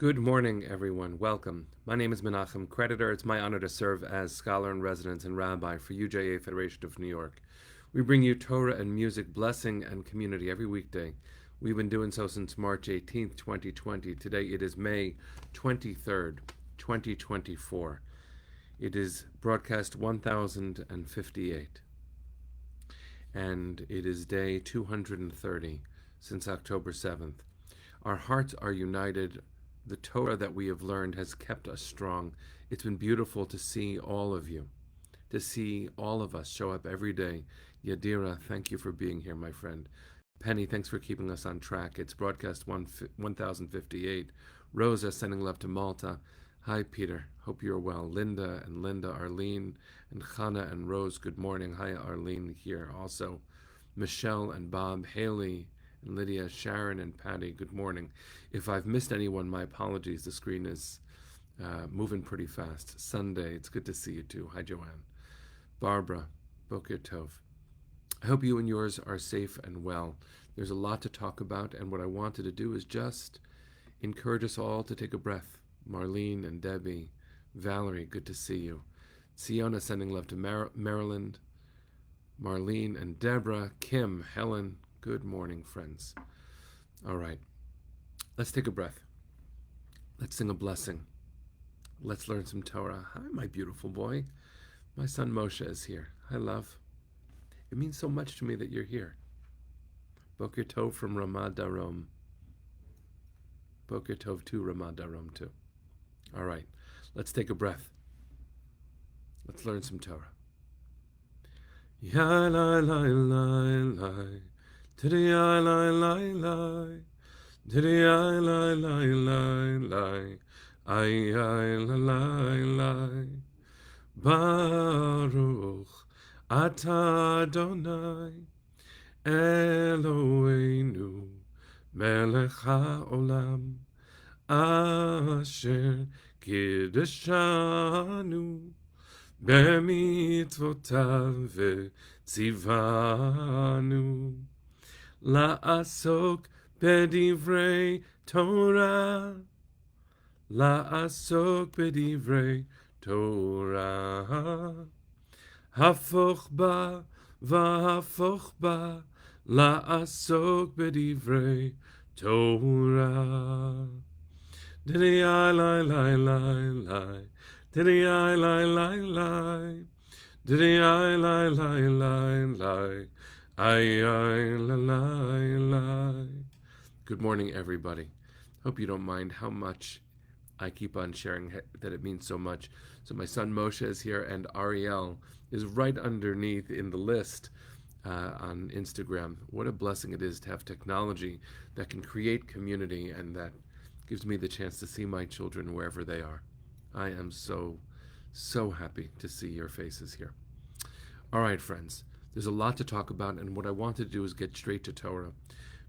Good morning, everyone. Welcome. My name is Menachem Creditor. It's my honor to serve as scholar in residence and rabbi for UJA Federation of New York. We bring you Torah and music, blessing, and community every weekday. We've been doing so since March 18th, 2020. Today it is May 23rd, 2024. It is broadcast 1058. And it is day 230 since October 7th. Our hearts are united. The Torah that we have learned has kept us strong. It's been beautiful to see all of you, to see all of us show up every day. Yadira, thank you for being here, my friend. Penny, thanks for keeping us on track. It's broadcast 1058. Rosa, sending love to Malta. Hi, Peter. Hope you're well. Linda, Arlene, and Chana and Rose, good morning. Hi, Arlene here also. Michelle and Bob, Haley, and Lydia, Sharon, and Patty, good morning. If I've missed anyone, my apologies. The screen is moving pretty fast. Sunday, it's good to see you too. Hi, Joanne. Barbara, Boker Tov. I hope you and yours are safe and well. There's a lot to talk about, and what I wanted to do is just encourage us all to take a breath. Marlene and Debbie, Valerie, good to see you. Siona, sending love to Maryland. Marlene and Deborah, Kim, Helen, good morning, friends. All right, let's take a breath. Let's sing a blessing. Let's learn some Torah. Hi, my beautiful boy. My son Moshe is here. Hi, love. It means so much to me that you're here. Boker Tov from Ramat Darom. Boker Tov to Ramat Darom too. All right, let's take a breath. Let's learn some Torah. Ya la la la la. Today I lie, lie, lie. Today I lie, lie, lie, lie. I lie, lie. Baruch Atah Adonai Eloheinu Melech haolam Asher Kiddushanu B'mitzvotav v'tzivanu La'asok b'divrei Torah, La'asok b'divrei Torah. Hafoch ba v'hafoch ba, La'asok b'divrei Torah. Diddy I lie, lie, lie, lie. Diddy I lie, lie, lie. Diddy I lie, lie, lie, lie. I lie, lie. Good morning, everybody. Hope you don't mind how much I keep on sharing that it means so much. So my son Moshe is here, and Ariel is right underneath in the list on Instagram. What a blessing it is to have technology that can create community and that gives me the chance to see my children wherever they are. I am so happy to see your faces here. All right, friends. There's a lot to talk about, and what I wanted to do is get straight to Torah.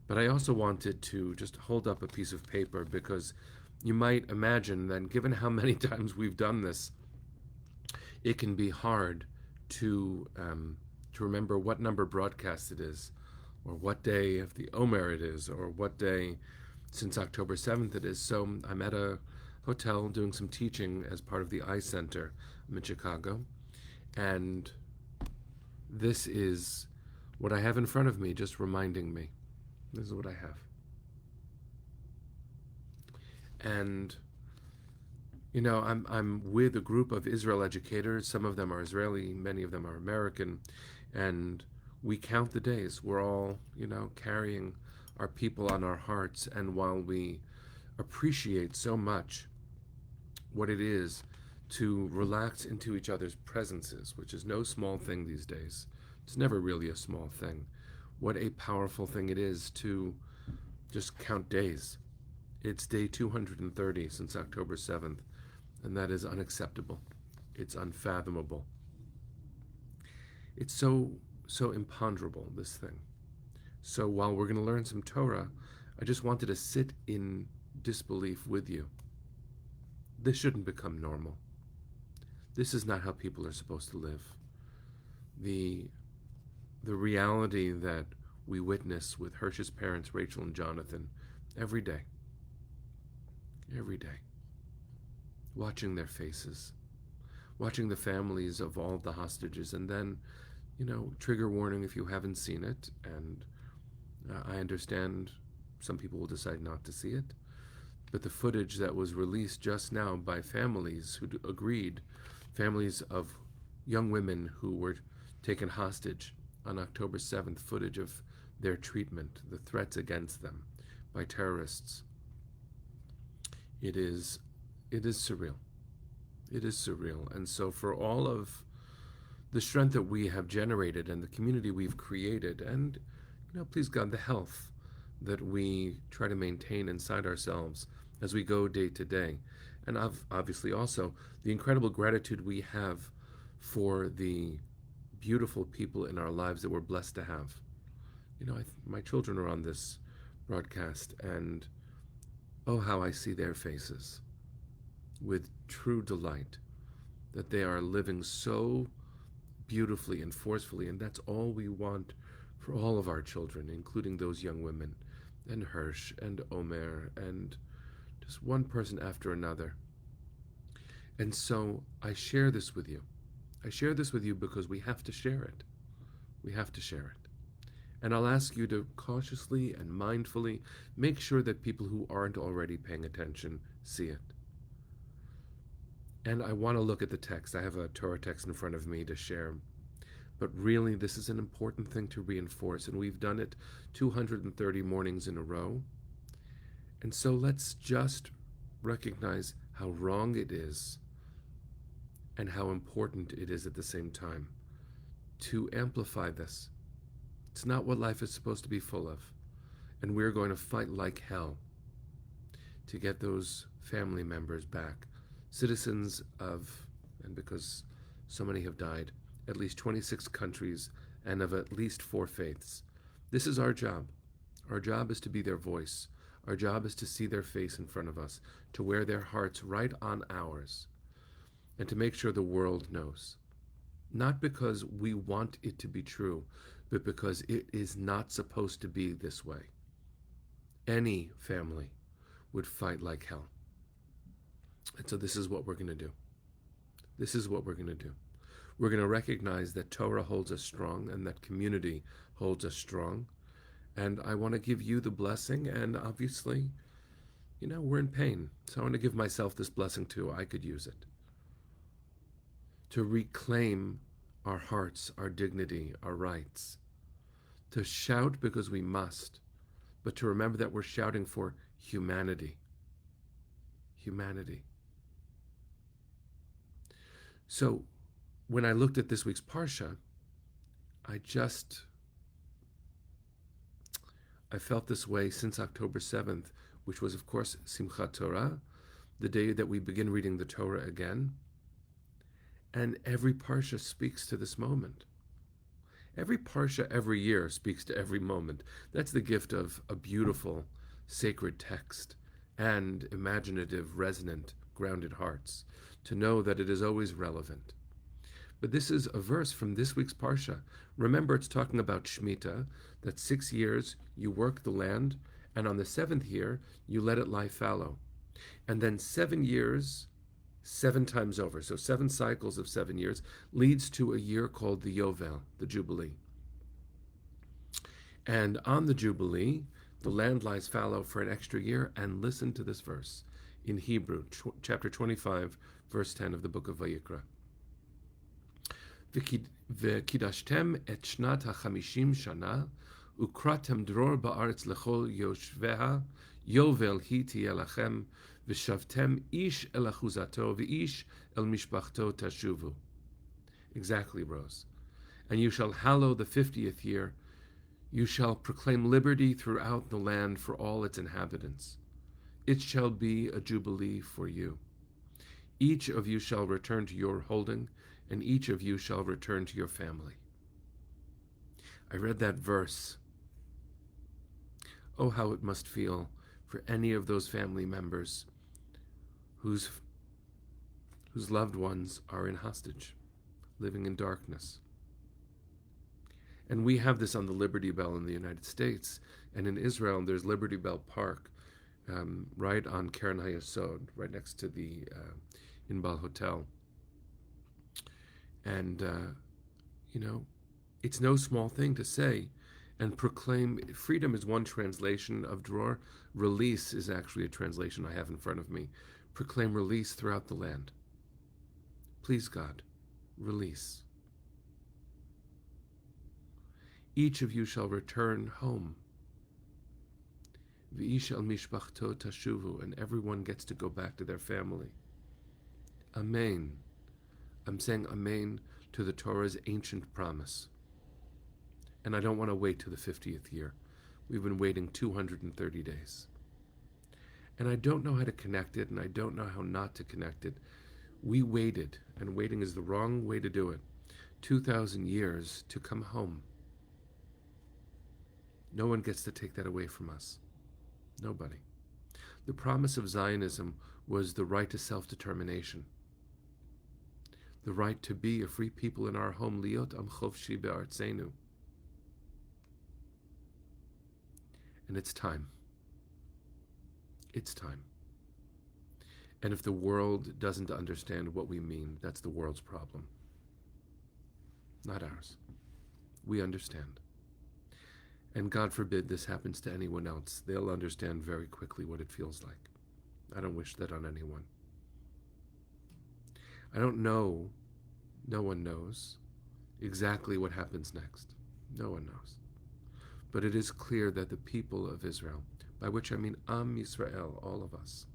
But I also wanted to just hold up a piece of paper because you might imagine that given how many times we've done this, it can be hard to remember what number broadcast it is, or what day of the Omer it is, or what day since October 7th it is. So I'm at a hotel doing some teaching as part of the I Center. I'm in Chicago, and this is what I have in front of me, just reminding me. This is what I have. And, you know, I'm with a group of Israel educators. Some of them are Israeli, many of them are American. And we count the days. We're all, carrying our people on our hearts. And while we appreciate so much what it is to relax into each other's presences, which is no small thing these days. It's never really a small thing. What a powerful thing it is to just count days. It's day 230 since October 7th, and that is unacceptable. It's unfathomable. It's so imponderable, this thing. So while we're going to learn some Torah, I just wanted to sit in disbelief with you. This shouldn't become normal. This is not how people are supposed to live. The reality that we witness with Hirsch's parents, Rachel and Jonathan, every day. every day, watching their faces, watching the families of all the hostages, and then, trigger warning if you haven't seen it, and I understand some people will decide not to see it, but the footage that was released just now by families who agreed, families of young women who were taken hostage on October 7th, footage of their treatment, the threats against them by terrorists. It is surreal. It is surreal. And so for all of the strength that we have generated and the community we've created, and please God, the health that we try to maintain inside ourselves as we go day to day, and obviously also the incredible gratitude we have for the beautiful people in our lives that we're blessed to have. My children are on this broadcast, and oh, how I see their faces with true delight that they are living so beautifully and forcefully, and that's all we want for all of our children, including those young women, and Hirsch, and Omer, and just one person after another. And so I share this with you. I share this with you because we have to share it. We have to share it. And I'll ask you to cautiously and mindfully make sure that people who aren't already paying attention see it. And I want to look at the text. I have a Torah text in front of me to share. But really, this is an important thing to reinforce, and we've done it 230 mornings in a row. And so let's just recognize how wrong it is and how important it is at the same time to amplify this. It's not what life is supposed to be full of. And we're going to fight like hell to get those family members back, citizens of, and because so many have died, at least 26 countries and of at least 4 faiths. This is our job. Our job is to be their voice. Our job is to see their face in front of us, to wear their hearts right on ours, and to make sure the world knows. Not because we want it to be true, but because it is not supposed to be this way. Any family would fight like hell. And so this is what we're going to do. This is what we're going to do. We're going to recognize that Torah holds us strong and that community holds us strong. And I want to give you the blessing, and obviously, we're in pain. So I want to give myself this blessing too. I could use it. To reclaim our hearts, our dignity, our rights. To shout because we must, but to remember that we're shouting for humanity. Humanity. So, when I looked at this week's Parsha, I felt this way since October 7th, which was, of course, Simchat Torah, the day that we begin reading the Torah again. And every Parsha speaks to this moment. Every Parsha every year speaks to every moment. That's the gift of a beautiful, sacred text and imaginative, resonant, grounded hearts, to know that it is always relevant. But this is a verse from this week's Parsha. Remember, it's talking about Shemitah, that 6 years you work the land, and on the 7th year, you let it lie fallow. And then 7 years, 7 times over, so 7 cycles of 7 years, leads to a year called the Yovel, the Jubilee. And on the Jubilee, the land lies fallow for an extra year, and listen to this verse in Hebrew, chapter 25, verse 10 of the book of Vayikra. V'kidashtem et shnat ha-chamishim shana, ukratem dror ba'aretz lechol yoshveha, yovel hi tiyeh lachem, v'shavtem ish el achuzato, v'ish el mishpachto tashuvu. Exactly, Rose. And you shall hallow the 50th year. You shall proclaim liberty throughout the land for all its inhabitants. It shall be a jubilee for you. Each of you shall return to your holding, and each of you shall return to your family. I read that verse. Oh, how it must feel for any of those family members whose loved ones are in hostage, living in darkness. And we have this on the Liberty Bell in the United States, and in Israel there's Liberty Bell Park, right on Keren Hayasod, right next to the Inbal Hotel. And, you know, it's no small thing to say and proclaim freedom is one translation of Dror. Release is actually a translation I have in front of me. Proclaim release throughout the land. Please, God, release. Each of you shall return home. V'ish al mishpachto tashuvu, and everyone gets to go back to their family. Amen. I'm saying amen to the Torah's ancient promise. And I don't want to wait to the 50th year. We've been waiting 230 days. And I don't know how to connect it, and I don't know how not to connect it. We waited, and waiting is the wrong way to do it, 2,000 years to come home. No one gets to take that away from us. Nobody. The promise of Zionism was the right to self-determination, the right to be a free people in our home, liot am chovshi be'artzenu. And it's time. It's time. And if the world doesn't understand what we mean, that's the world's problem, not ours. We understand. And God forbid this happens to anyone else. They'll understand very quickly what it feels like. I don't wish that on anyone. I don't know, no one knows exactly what happens next. No one knows. But it is clear that the people of Israel, by which I mean Am Yisrael, all of us,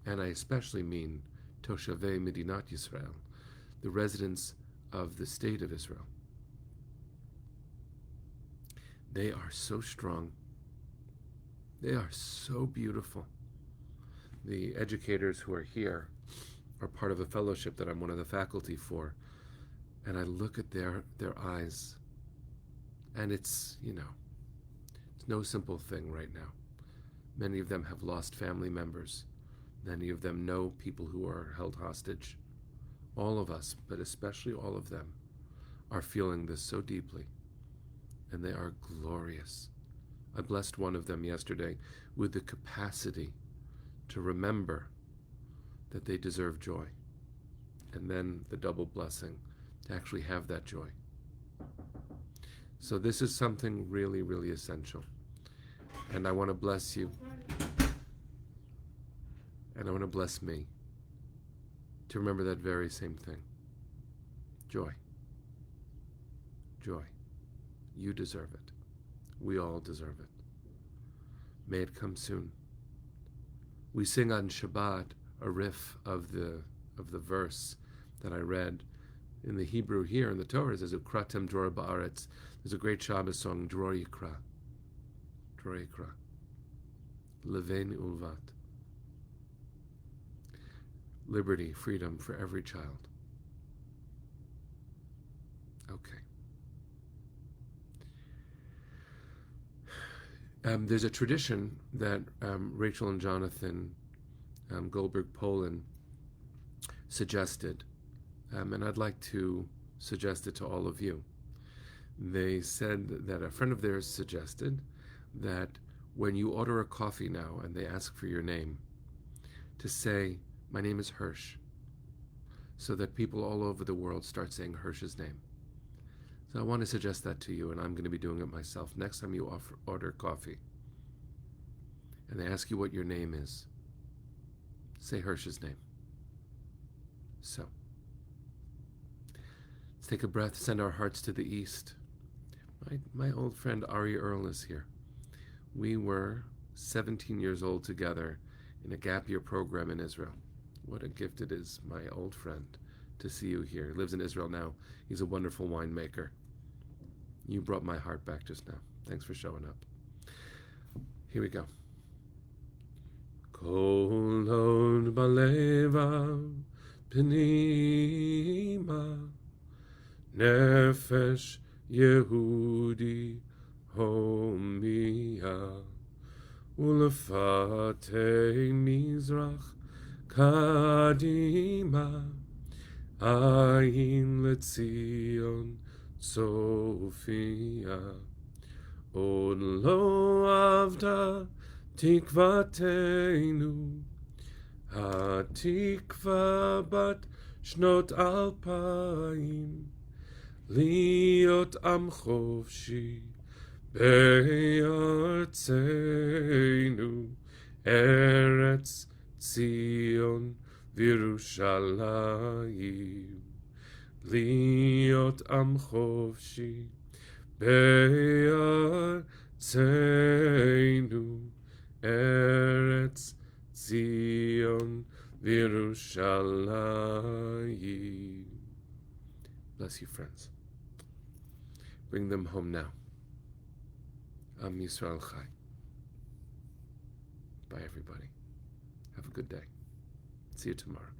and I especially mean Toshavei Medinat Yisrael, the residents of the state of Israel, they are so strong. They are so beautiful. The educators who are here are part of a fellowship that I'm one of the faculty for, and I look at their eyes, and it's, it's no simple thing right now. Many of them have lost family members. Many of them know people who are held hostage. All of us, but especially all of them, are feeling this so deeply, and they are glorious. I blessed one of them yesterday with the capacity to remember that they deserve joy, and then the double blessing to actually have that joy. So this is something really, really essential. And I want to bless you. And I want to bless me to remember that very same thing. Joy. Joy. You deserve it. We all deserve it. May it come soon. We sing on Shabbat a riff of the verse that I read in the Hebrew here in the Torah. There's a Kratem Dror Ba'aretz. There's a great Shabbos song, Dror Yikra. Dror Yikra. Leven Ulvat. Liberty, freedom for every child. Okay. There's a tradition that Rachel and Jonathan Goldberg-Polin suggested, and I'd like to suggest it to all of you. They said that a friend of theirs suggested that when you order a coffee now and they ask for your name, to say, "My name is Hirsch," so that people all over the world start saying Hirsch's name. So I want to suggest that to you, and I'm going to be doing it myself. Next time you order coffee, and they ask you what your name is, say Hirsch's name. So, let's take a breath, send our hearts to the east. My old friend Ari Earl is here. We were 17 years old together in a gap year program in Israel. What a gift it is, my old friend, to see you here. He lives in Israel now. He's a wonderful winemaker. You brought my heart back just now. Thanks for showing up. Here we go. Kol od baleva pnima nefesh Yehudi homia ulefate mizrach kadima ayin letzion Sophia od lo avda תקוותנו, התקווה בת שנות 2000, להיות עם חופשי בארצנו, ארץ ציון וירושלים. להיות עם חופשי בארצנו, ארץ ציון וירושלים. Bless you, friends. Bring them home now. Am Yisrael Chai. Bye, everybody. Have a good day. See you tomorrow.